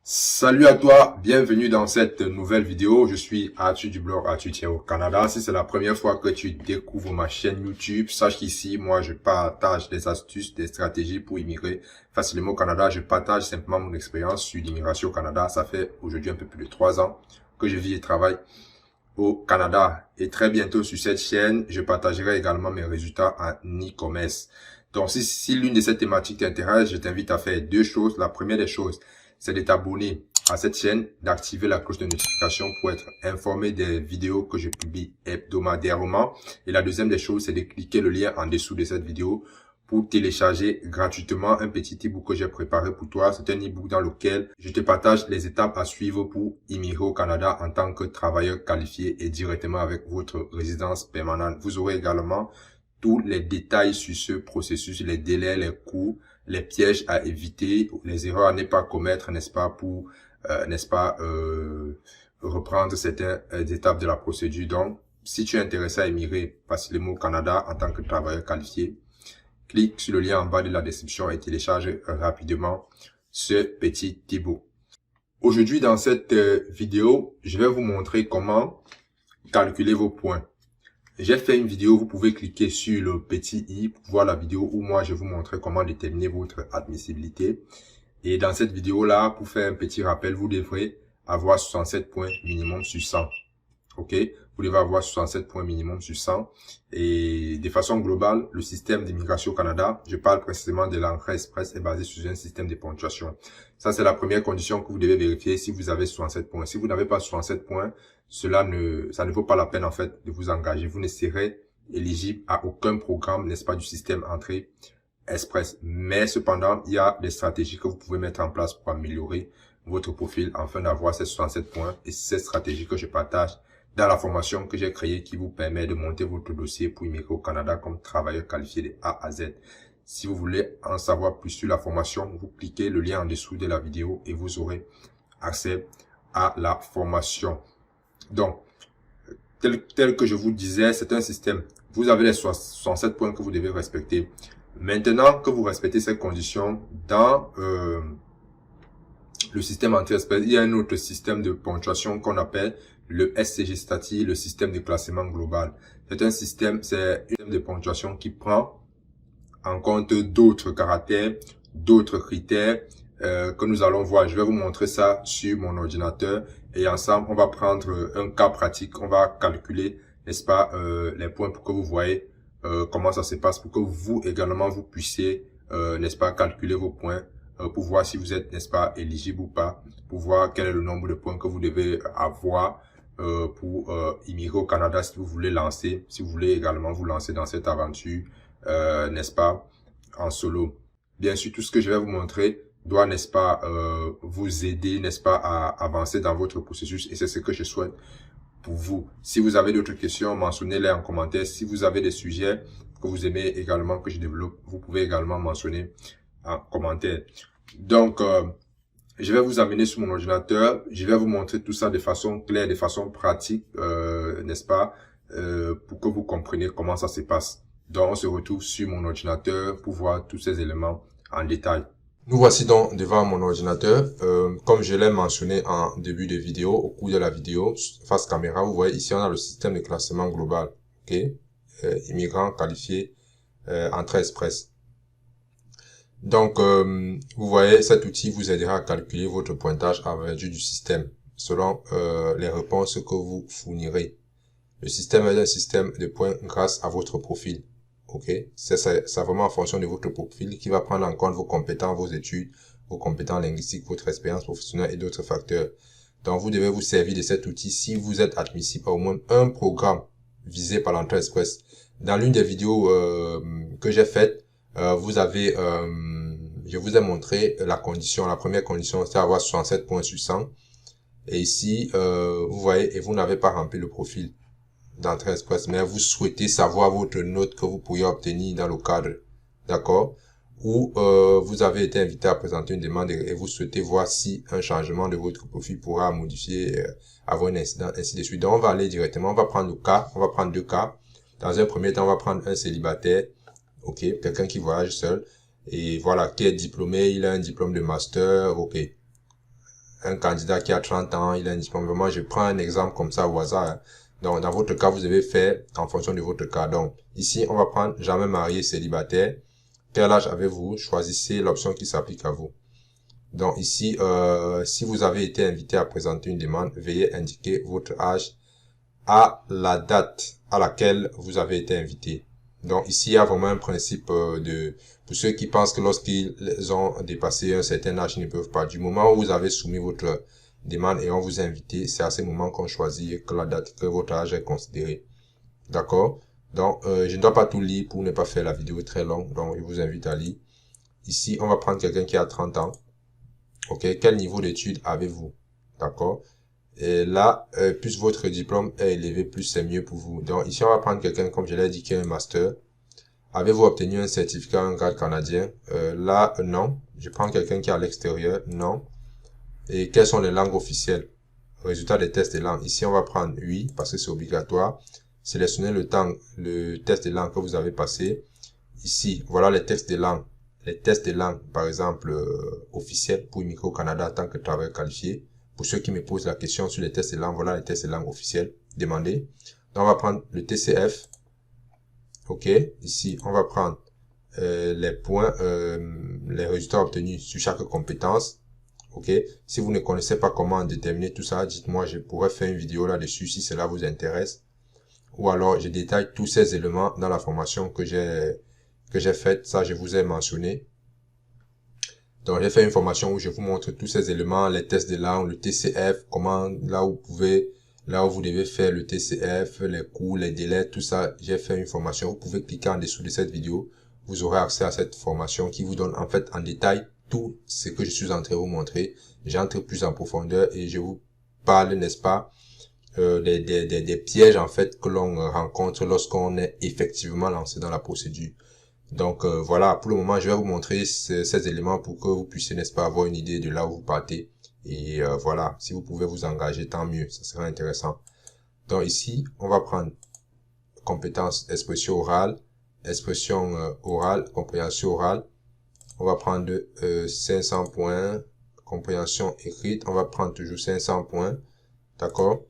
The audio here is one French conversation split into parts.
Salut à toi, bienvenue dans cette nouvelle vidéo. Je suis Arthur du blog Arthur au Canada. Si c'est la première fois que tu découvres ma chaîne YouTube, sache qu'ici, moi, je partage des astuces, des stratégies pour immigrer facilement au Canada. Je partage simplement mon expérience sur l'immigration au Canada. Ça fait aujourd'hui un peu plus de 3 ans que je vis et travaille au Canada. Et très bientôt sur cette chaîne, je partagerai également mes résultats en e-commerce. Donc, si l'une de ces thématiques t'intéresse, je t'invite à faire deux choses. La première des choses, c'est de t'abonner à cette chaîne, d'activer la cloche de notification pour être informé des vidéos que je publie hebdomadairement. Et la deuxième des choses, c'est de cliquer le lien en dessous de cette vidéo pour télécharger gratuitement un petit e-book que j'ai préparé pour toi. C'est un e-book dans lequel je te partage les étapes à suivre pour immigrer au Canada en tant que travailleur qualifié et directement avec votre résidence permanente. Vous aurez également tous les détails sur ce processus, les délais, les coûts, les pièges à éviter, les erreurs à ne pas commettre, n'est-ce pas, pour, reprendre certaines étapes de la procédure. Donc, si tu es intéressé à émigrer facilement au Canada en tant que travailleur qualifié, clique sur le lien en bas de la description et télécharge rapidement ce petit e-book. Aujourd'hui, dans cette vidéo, je vais vous montrer comment calculer vos points. J'ai fait une vidéo, vous pouvez cliquer sur le petit i pour voir la vidéo où moi je vous montrer comment déterminer votre admissibilité. Et dans cette vidéo-là, pour faire un petit rappel, vous devrez avoir 67 points minimum sur 100. Ok, vous devez avoir 67 points minimum sur 100. Et de façon globale, le système d'immigration au Canada, je parle précisément de l'entrée express, est basé sur un système de ponctuation. Ça, c'est la première condition que vous devez vérifier si vous avez 67 points. Si vous n'avez pas 67 points, ça ne vaut pas la peine, en fait, de vous engager. Vous ne serez éligible à aucun programme, n'est-ce pas, du système entrée express. Mais cependant, il y a des stratégies que vous pouvez mettre en place pour améliorer votre profil afin d'avoir ces 67 points. Et ces stratégies que je partage dans la formation que j'ai créée qui vous permet de monter votre dossier pour immigrer au Canada comme travailleur qualifié de A à Z. Si vous voulez en savoir plus sur la formation, vous cliquez le lien en dessous de la vidéo et vous aurez accès à la formation. Donc, tel que je vous disais, c'est un système. Vous avez les 67 points que vous devez respecter. Maintenant que vous respectez ces conditions, dans le système anti-express, il y a un autre système de ponctuation qu'on appelle le SCG Stati, le système de classement global. C'est un système de ponctuation qui prend en compte d'autres caractères, d'autres critères que nous allons voir. Je vais vous montrer ça sur mon ordinateur et ensemble, on va prendre un cas pratique. On va calculer, n'est-ce pas, les points pour que vous voyez comment ça se passe, pour que vous également, vous puissiez, n'est-ce pas, calculer vos points pour voir si vous êtes, n'est-ce pas, éligible ou pas, pour voir quel est le nombre de points que vous devez avoir pour immigrer au Canada si vous voulez lancer, si vous voulez également vous lancer dans cette aventure, n'est-ce pas, en solo. Bien sûr, tout ce que je vais vous montrer doit, n'est-ce pas, vous aider, n'est-ce pas, à avancer dans votre processus et c'est ce que je souhaite pour vous. Si vous avez d'autres questions, mentionnez-les en commentaire. Si vous avez des sujets que vous aimez également que je développe, vous pouvez également mentionner en commentaire. Donc, je vais vous amener sur mon ordinateur. Je vais vous montrer tout ça de façon claire, de façon pratique, n'est-ce pas, pour que vous compreniez comment ça se passe. Donc, on se retrouve sur mon ordinateur pour voir tous ces éléments en détail. Nous voici donc devant mon ordinateur. Comme je l'ai mentionné en début de vidéo, au cours de la vidéo, face caméra, vous voyez ici on a le système de classement global. Ok, immigrants qualifiés, entrée express. Donc, vous voyez, cet outil vous aidera à calculer votre pointage à vertu du système, selon les réponses que vous fournirez. Le système est un système de points grâce à votre profil. Ok, c'est vraiment en fonction de votre profil qui va prendre en compte vos compétences, vos études, vos compétences linguistiques, votre expérience professionnelle et d'autres facteurs. Donc, vous devez vous servir de cet outil si vous êtes admissible à au moins un programme visé par l'entrée express. Dans l'une des vidéos que j'ai faites, je vous ai montré la condition. La première condition, c'est avoir 67 points sur 100. Et ici, vous voyez, et vous n'avez pas rempli le profil d'entrée express, mais vous souhaitez savoir votre note que vous pourriez obtenir dans le cadre, d'accord? Ou vous avez été invité à présenter une demande et vous souhaitez voir si un changement de votre profil pourra modifier, avoir un incident, ainsi de suite. Donc, on va aller directement, on va prendre le cas, on va prendre deux cas. Dans un premier temps, on va prendre un célibataire, ok, quelqu'un qui voyage seul, et voilà, qui est diplômé, il a un diplôme de master, ok. un candidat qui a 30 ans, il a un diplôme. Vraiment, je prends un exemple comme ça au hasard. Hein. Donc, dans votre cas, vous devez faire en fonction de votre cas. Donc, ici, on va prendre jamais marié, célibataire. Quel âge avez-vous? Choisissez l'option qui s'applique à vous. Donc, ici, si vous avez été invité à présenter une demande, veuillez indiquer votre âge à la date à laquelle vous avez été invité. Donc, ici, il y a vraiment un principe pour ceux qui pensent que lorsqu'ils ont dépassé un certain âge, ils ne peuvent pas. Du moment où vous avez soumis votre demande et on vous a invité, c'est à ce moment qu'on choisit que la date, que votre âge est considéré. D'accord? Donc, je ne dois pas tout lire pour ne pas faire la vidéo très longue. Donc, je vous invite à lire. Ici, on va prendre quelqu'un qui a 30 ans. Ok? Quel niveau d'études avez-vous? D'accord? Et là, plus votre diplôme est élevé, plus c'est mieux pour vous. Donc, ici, on va prendre quelqu'un, comme je l'ai dit, qui a un master. Avez-vous obtenu un certificat, un grade canadien? Là, non. Je prends quelqu'un qui est à l'extérieur. Non. Et quelles sont les langues officielles? Résultat des tests de langue. Ici, on va prendre oui, parce que c'est obligatoire. Sélectionnez le test de langue que vous avez passé. Ici, voilà les tests de langue. Les tests de langue, par exemple, officiels pour Immigré au Canada en tant que travailleur qualifié. Pour ceux qui me posent la question sur les tests de langue, voilà les tests de langue officiels demandés. Donc, on va prendre le TCF. Ok, ici, on va prendre les points, les résultats obtenus sur chaque compétence. Ok, si vous ne connaissez pas comment déterminer tout ça, dites-moi, je pourrais faire une vidéo là-dessus si cela vous intéresse. Ou alors, je détaille tous ces éléments dans la formation que j'ai faite. Ça, je vous ai mentionné. Donc, j'ai fait une formation où je vous montre tous ces éléments, les tests de langue, le TCF, comment, là où vous devez faire le TCF, les coûts, les délais, tout ça. J'ai fait une formation. Vous pouvez cliquer en dessous de cette vidéo. Vous aurez accès à cette formation qui vous donne, en fait, en détail, tout ce que je suis en train de vous montrer. J'entre plus en profondeur et je vous parle, n'est-ce pas, des pièges, en fait, que l'on rencontre lorsqu'on est effectivement lancé dans la procédure. Donc voilà, pour le moment, je vais vous montrer ces éléments pour que vous puissiez, n'est-ce pas, avoir une idée de là où vous partez. Et voilà, si vous pouvez vous engager, tant mieux, ça sera intéressant. Donc ici, on va prendre compétences expression orale, compréhension orale. On va prendre 500 points, compréhension écrite, on va prendre toujours 500 points, d'accord?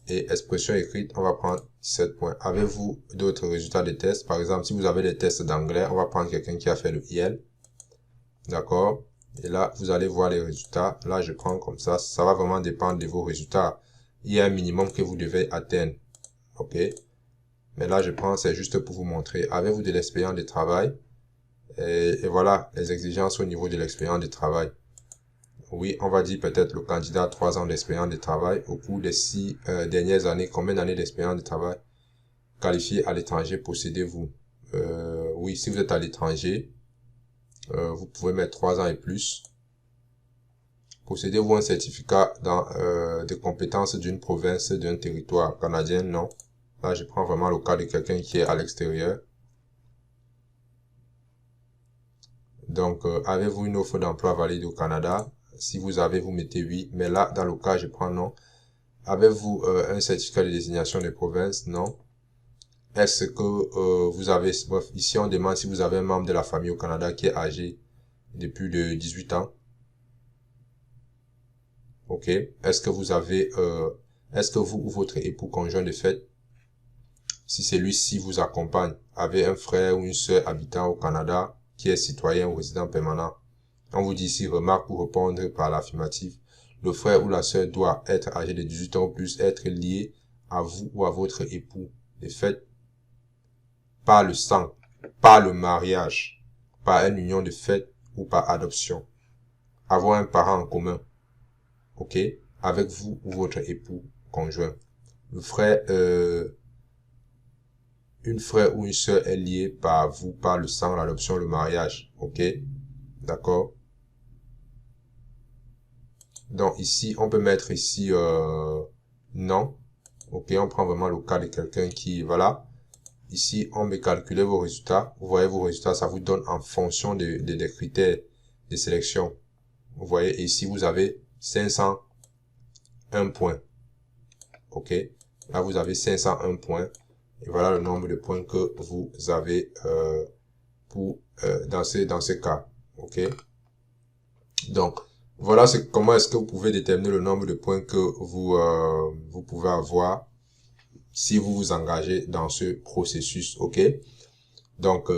Et expression écrite, on va prendre 17 points. Avez-vous d'autres résultats de tests? Par exemple, si vous avez des tests d'anglais, on va prendre quelqu'un qui a fait le IEL. D'accord? Et là, vous allez voir les résultats. Là, je prends comme ça. Ça va vraiment dépendre de vos résultats. Il y a un minimum que vous devez atteindre. OK? Mais là, je prends, c'est juste pour vous montrer. Avez-vous de l'expérience de travail? Et voilà, les exigences au niveau de l'expérience de travail. Oui, on va dire peut-être le candidat a 3 ans d'expérience de travail. Au cours des 6 dernières années, combien d'années d'expérience de travail qualifié à l'étranger possédez-vous? Oui, si vous êtes à l'étranger, vous pouvez mettre 3 ans et plus. Possédez-vous un certificat de compétences d'une province, d'un territoire canadien? Non. Là, je prends vraiment le cas de quelqu'un qui est à l'extérieur. Donc, avez-vous une offre d'emploi valide au Canada? Si vous avez, vous mettez oui. Mais là, dans le cas, je prends non. Avez-vous un certificat de désignation de province? Non. Est-ce que vous avez... Bref, ici, on demande si vous avez un membre de la famille au Canada qui est âgé de plus de 18 ans. OK. Est-ce que vous avez... est-ce que vous ou votre époux conjoint de fait, si celui-ci vous accompagne, avez un frère ou une sœur habitant au Canada qui est citoyen ou résident permanent? On vous dit ici, remarque pour répondre par l'affirmative. Le frère ou la sœur doit être âgé de 18 ans ou plus, être lié à vous ou à votre époux. De fait, par le sang, par le mariage, par une union de fait ou par adoption. Avoir un parent en commun, ok, avec vous ou votre époux conjoint. Le frère, une frère ou une sœur est liée par vous, par le sang, l'adoption, le mariage, ok, d'accord. Donc ici, on peut mettre ici non, ok, on prend vraiment le cas de quelqu'un qui, voilà. Ici, on peut calculer vos résultats. Vous voyez vos résultats, ça vous donne en fonction des critères de sélection. Vous voyez, ici, vous avez 501 points. OK. Là, vous avez 501 points. Et voilà le nombre de points que vous avez dans ce cas. OK. Donc, Voilà, c'est comment est-ce que vous pouvez déterminer le nombre de points que vous pouvez avoir si vous vous engagez dans ce processus, ok? Donc,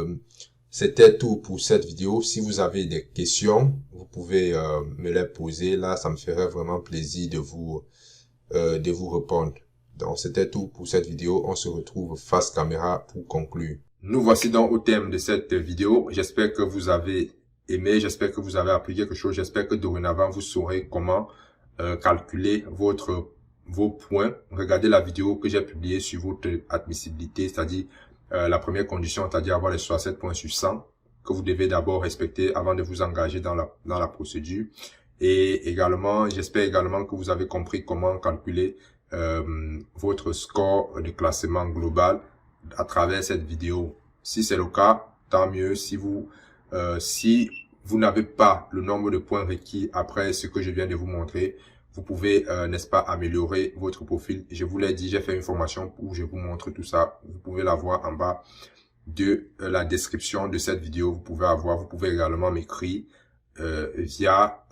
c'était tout pour cette vidéo. Si vous avez des questions, vous pouvez me les poser. Là, ça me ferait vraiment plaisir de vous répondre. Donc, c'était tout pour cette vidéo. On se retrouve face caméra pour conclure. Nous voici donc au terme de cette vidéo. J'espère que vous avez aimé, j'espère que vous avez appris quelque chose. J'espère que dorénavant, vous saurez comment calculer vos points. Regardez la vidéo que j'ai publiée sur votre admissibilité, c'est-à-dire la première condition, c'est-à-dire avoir les 67 points sur 100 que vous devez d'abord respecter avant de vous engager dans la procédure. Et également, j'espère également que vous avez compris comment calculer votre score de classement global à travers cette vidéo. Si c'est le cas, tant mieux. Si vous n'avez pas le nombre de points requis après ce que je viens de vous montrer, vous pouvez, n'est-ce pas, améliorer votre profil. Je vous l'ai dit, j'ai fait une formation où je vous montre tout ça. Vous pouvez la voir en bas de la description de cette vidéo. Vous pouvez également m'écrire via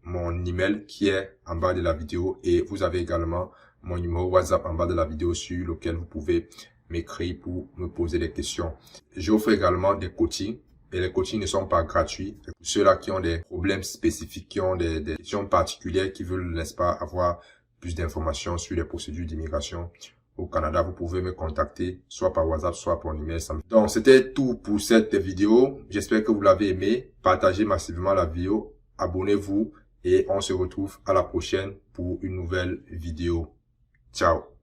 mon email qui est en bas de la vidéo, et vous avez également mon numéro WhatsApp en bas de la vidéo sur lequel vous pouvez m'écrire pour me poser des questions. J'offre également des coachings, et les coachings ne sont pas gratuits. Ceux-là qui ont des problèmes spécifiques, qui ont des questions particulières, qui veulent, n'est-ce pas, avoir plus d'informations sur les procédures d'immigration au Canada, vous pouvez me contacter soit par WhatsApp, soit par email. Donc, c'était tout pour cette vidéo. J'espère que vous l'avez aimé. Partagez massivement la vidéo. Abonnez-vous et on se retrouve à la prochaine pour une nouvelle vidéo. Ciao.